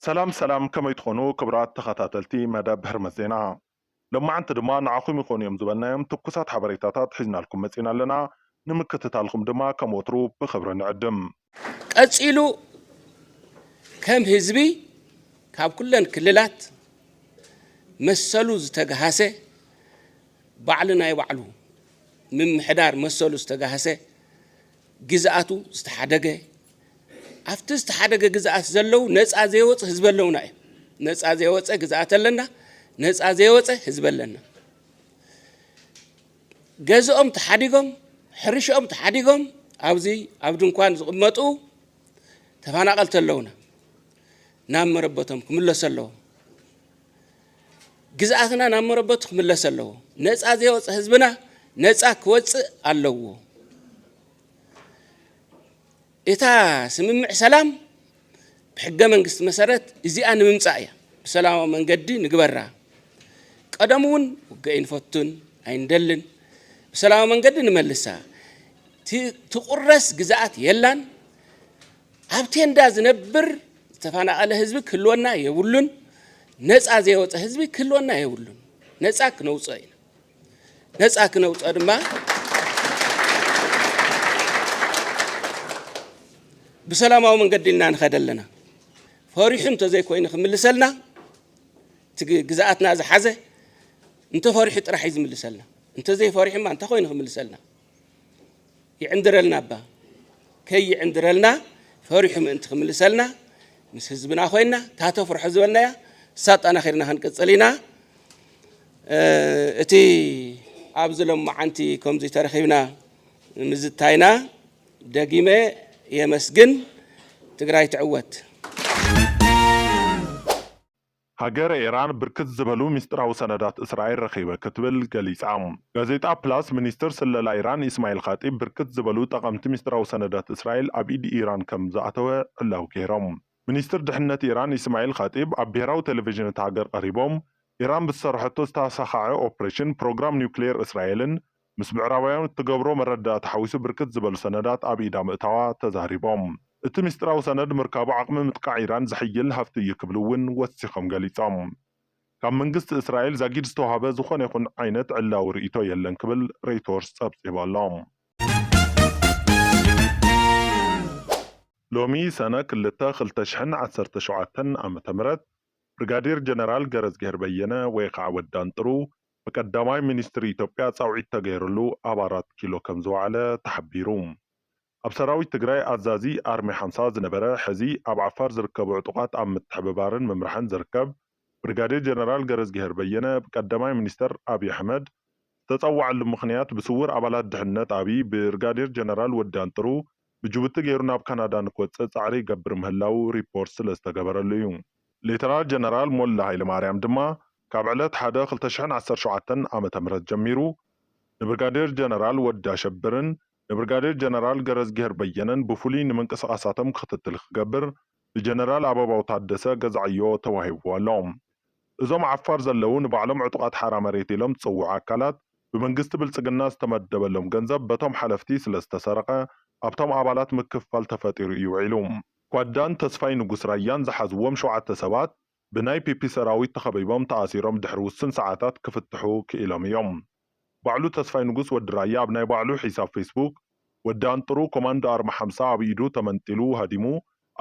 سلام كما يتخونو كبرات تخاتاتلتي مدى بهرمت زينا لما عنت دما نعاكم يخون يوم زبالنا يوم تبكسات حبريتاتات حجنا لكم متسينا لنا نمكتتالكم دما كم وطرو بخبر نعدم قصيلو كم حزبي كاب كلن كللات مسلو زتغحسه بعلنا يبعلو من محدار مسلو زتغحسه جزاتو استحدقه أفتى استحدقه جزات زلو نص زيوص حزب لنا نص زيوص جزات لنا نص زيوص حزب لنا جزኦም تحديقهم حرشኦም تحديقهم أبزي أبدون كان زقمتو تفانقلت اللونا نام مربتهم كمل سلو جزاتنا نام مربت كمل سلو نص زيوص حزبنا نص كوص اللو إتا سممع سلام بحق منقست مسارات إزي أنا ممصايا بسلام من قدي نقبرها قدمون وقاين فتون أين دلن بسلام من قدي نملسها تقرس جزات يلان هبتين داز نبر تفانا على حزبك كلنا يولون نص زيوص حزبي كلنا يولون نصاك نوصاين نصاك نوصا دما بسلامه من قدلنا نخدلنا فريح انت زي كوين خملسلنا جزاتنا زحزه انت فريح راح يزملسلنا انت زي فريح ما انت كوين خملسلنا يعندرلنا با كي يعندرلنا فريح ما انت خملسلنا مس حزبنا خوينا تاتو فرح حزبنا يا ساطنا خيرنا هنقصلينا اتي ابزلم معنتي كم زي ترخيبنا مزتاينا دقيمه يمسجن تقرأي تعوت هاجر إيران بركت زبلو مستراو سندات إسرائيل رخيبة كتبل جليس عام غازيتا بلاس منيستر سللا إيران إسماعيل خاتب بركت زبلو تقمت مستراو سندات إسرائيل أبيد إيران كم زعتوا الله كيرام منيستر دحنة إيران إسماعيل خاتب أبيراو تلفزيون تاجر قريبهم إيران بالصرحة استاسخاعي أوبريشن بروجرام نيوكلير إسرائيل مس بعراويان تجبروا مرة تحويس بركت زبل سندات أبيدا مقتوا تزهربهم اتمستراو سند مركب عقم متقع إيران زحيل هفتي يكبلون وسخم قليصام كم منقست إسرائيل زاجيد استوهابه زخون يكون عينت علا ورئيتو يلن كبل ريتورس أبسيبالام لومي سنة كلتا خلتشحن عسرت شعاتن أمتمرت برغادير جنرال جرز جهربينا ويقع ودان طرو مقدماي منستري إثيوبيا صاوعي تغيرلو أبارات كيلو كمزو على تحبيروم أبسراوي تجراي أزازي أرمي حنصاز نبرة حزي أب عفار زركب عطقات أم متحببارن ممرحن زركب برغادير جنرال جرز جهربينا بقدماي منستر أبي أحمد تطوع المخنيات بصور أبالات دحنات أبي برغادير جنرال ودان طرو بجوبت غيرنا بكندا نكوت صعري قبر مهلاو ريبورتس لستقبر اليوم ليترال جنرال مولا هايل ماريام دما كابعلت حدا خلتشحن 17 عامة مرت جميرو نبرغادير جنرال ودا شبرن نبرغادير جنرال جرز جهر بينن بفولي نمنقسقاساتم ክትትል ክገብር ብጀነራል አበባው ታደሰ ገዛዕዮ ተዋሂብዋሎም እዞም ዓፋር ዘለዉ ንባዕሎም ዕጡቃት ሓራ መሬት ኢሎም ዝፅውዑ አካላት ብመንግስቲ ብልጽግና ዝተመደበሎም ገንዘብ በቶም ሓለፍቲ ስለዝተሰረቀ ኣብቶም ኣባላት ምክፍፋል ተፈጢሩ እዩ ዒሉ ኳዳን ተስፋይ ንጉስ ራያን ዝሓዝዎም 7 ሰባት ብናይ ፒፒ ሰራዊት ተኸቢቦም ተኣሲሮም ድሕሪ ውስን ሰዓታት ክፍትሑ ክኢሎም እዮም ባዕሉ ተስፋይ ንጉስ ወዲ ራያ ኣብ ናይ ባዕሉ ሒሳብ ፌስቡክ ወዳን ጥሩ ኮማንዶ ኣርማ 50 ኣብ ኢዱ ተመንጢሉ ሃዲሙ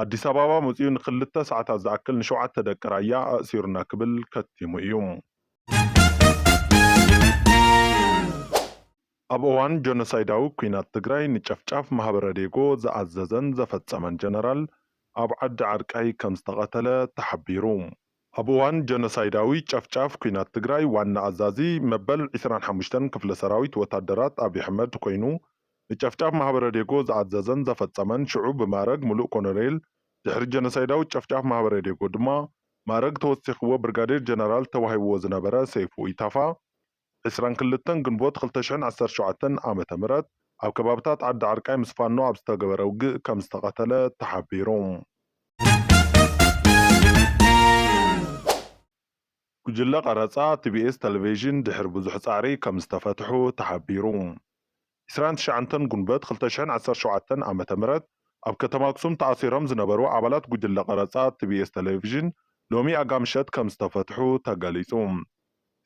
ኣዲስ ኣበባ መፅኡ ንክልተ ሰዓታት ዝኣክል ንሸውዓተ ደቂ ራያ ኣእሲሩና ክብል ከቲሙ እዩ ኣብ እዋን ጆኖሳይዳዊ ኩናት ትግራይ ንጨፍጫፍ ማህበረ ዴጎ ዝኣዘዘን ዘፈጸመን ጀነራል ኣብ ዓዲ ዓርቃይ ከም ዝተቐተለ ተሓቢሩ ኣብ እዋን ጆኖሳይዳዊ ጨፍጫፍ ኩናት ትግራይ ዋና ኣዛዚ መበል 25 ክፍለ ሰራዊት ወታደራት አብይ አሕመድ ኮይኑ ንጨፍጫፍ ማህበረ ዴጎ ዝኣዘዘን ዘፈጸመን ሽዑ ብማረግ ሙሉእ ኮሎኔል ድሕሪ ጆኖሳይዳዊ ጨፍጫፍ ማህበረ ዴጎ ድማ ማረግ ተወሲኽዎ ብርጋዴር ጀነራል ተዋሂብዎ ዝነበረ ሰይፉ ኢታፋ 22 ግንቦት 2017 ዓመተ ምህረት ኣብ ከባቢታት ዓዲ ዓርቃይ ምስ ፋኖ ኣብ ዝተገበረ ውግእ ከም ዝተቐተለ ተሓቢሩ ጉጅለ ቀረፃ ቲቢኤስ ቴሌቪዥን ድሕሪ ብዙሕ ፃዕሪ ከም ዝተፈትሑ ተሓቢሩ 29 ግንቦት 2017 ዓመተ ምህረት ኣብ ከተማ ኣክሱም ተኣሲሮም ዝነበሩ ኣባላት ጉጅለ ቀረጻ ቲቢኤስ ቴሌቪዥን ሎሚ ኣጋምሸት ከም ዝተፈትሑ ተገሊጹ።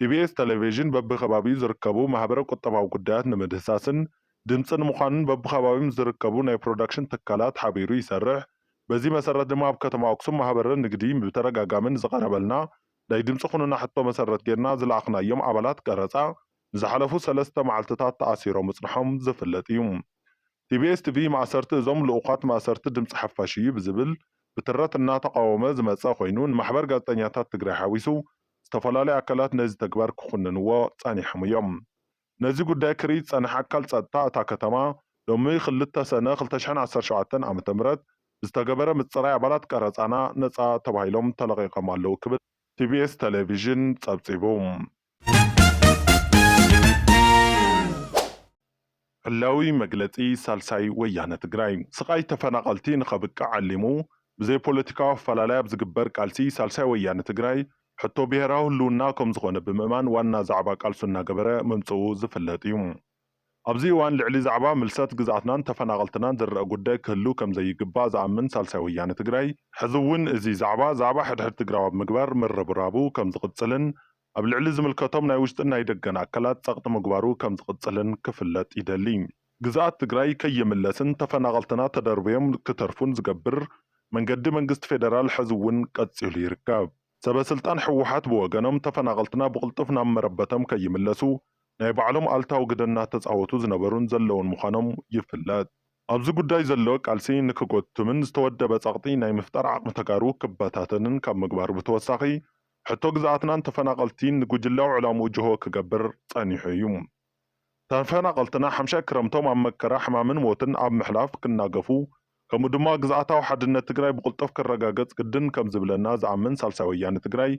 ቲቢኤስ ቴሌቪዥን በብኸባቢኡ ዝርከቡ ማህበረ ቁጠባዊ ጉዳያት ንምድህሳስን ድምፂ ንምዃንን በብኸባቢኦም ዝርከቡ ናይ ፕሮዳክሽን ትካላት ሓቢሩ ይሰርሕ። በዚ መሰረት ድማ ኣብ ከተማ ኣክሱም ማህበረ ንግዲ ብተረጋጋምን ዝቐረበልና ናይ ድምፂ ኩኑና ሕቶ መሰረት ጌርና ዝለኣኽናዮም ኣባላት ቀረጻ ንዝሓለፉ 3 መዓልትታት ተኣሲሮም ምጽንሖም ዝፍለጥ እዩ። ቲቢኤስ ቲቪ ማእሰርቲ እዞም ልኡኻት ማእሰርቲ ድምፂ ሓፋሽ እዩ ብዝብል ብትረት እናተቃወመ ዝመፀ ኮይኑ ንማሕበር ጋዜጠኛታት ትግራይ ሓዊሱ ዝተፈላለዩ ኣካላት ነዚ ተግባር ክኹንንዎ ጸኒሖም እዮም። ነዚ ጉዳይ ክሪኢ ዝጸንሐ ኣካል ጸጥታ እታ ከተማ ሎሚ 2 ሰነ 2017 ዓ.ም ዝተገበረ ምጽራይ ኣባላት ቀረጻና ነፃ ተባሂሎም ተለቂቖም ኣለዉ ክብል ቲቢኤስ ቴሌቪዥን ጸብጺቡ። ሕላዊ መግለጺ ሳልሳይ ወያነ ትግራይ ስቃይ ተፈናቀልቲ ንኸብቅዕ ዓሊሙ ብዘይ ፖለቲካዊ ኣፈላላይ ኣብ ዝግበር ቃልሲ ሳልሳይ ወያነ ትግራይ ሕቶ ብሄራዊ ህልውና ከም ዝኾነ ብምእማን ዋና ዛዕባ ቃልሱ እናገበረ መምጽኡ ዝፍለጥ እዩ። ኣብዚ እዋን ልዕሊ ዛዕባ ምልሰት ግዝኣትናን ተፈናቀልትናን ዝረአ ጉዳይ ክህሉ ከም ዘይግባእ ዝኣምን ሳልሳይ ወያነ ትግራይ ሕዚ እውን እዚ ዛዕባ ሕድሕድ ትግራዊ ምግባር ምርብራቡ ከም ዝቕጽልን ኣብ ልዕሊ ዝምልከቶም ናይ ውሽጥን ናይ ደገን ኣካላት ጸቕጢ ምግባሩ ከም ዝቕጽልን ክፍለጥ ይደሊ። ግዝኣት ትግራይ ከይምለስን ተፈናቀልትና ተደርብዮም ክተርፉን ዝገብር መንገዲ መንግስቲ ፌደራል ሕዚ እውን ቀጺሉ ይርከብ። ሰበስልጣን ሕወሓት ብወገኖም ተፈናቀልትና ብቕልጡፍ ናብ መረበቶም ከይምለሱ ናይ ባዕሎም ኣልታዊ ግደ እናተጻወቱ ዝነበሩን ዘለውን ምዃኖም ይፍለጥ። ኣብዚ ጉዳይ ዘሎ ቃልሲ ንክጎትምን ዝተወደበ ጸቕጢ ናይ ምፍጣር ዓቕሚ ተጋሩ ክበታተንን ካብ ምግባሩ ብተወሳኺ ሕቶ ግዝኣትናን ተፈናቀልቲን ንጉጅላዊ ዕላምኡ ጅሆ ክገብር ጸኒሑ እዩ። ተፈናቀልትና ሓምሻይ ክረምቶም ኣብ መከራ ሕማምን ሞትን ኣብ ምሕላፍ ክናገፉ ከምኡ ድማ ግዝኣታዊ ሓድነት ትግራይ ብቕልጡፍ ክረጋገጽ ግድን ከም ዝብለና ዝኣምን ሳልሳይ ወያነ ትግራይ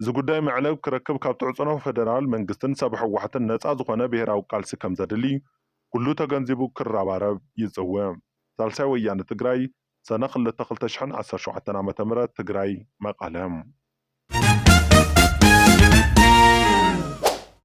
እዚ ጉዳይ መዕለብ ክረክብ ካብ ትዕጽኖ ፌደራል መንግስትን ሰብ ሕወሓትን ነፃ ዝኾነ ብሄራዊ ቃልሲ ከም ዘድሊ ኩሉ ተገንዚቡ ክረባረብ ይጽውዕ። ሳልሳይ ወያነ ትግራይ ሰነ 2 2017 ዓ.ም ትግራይ መቐለም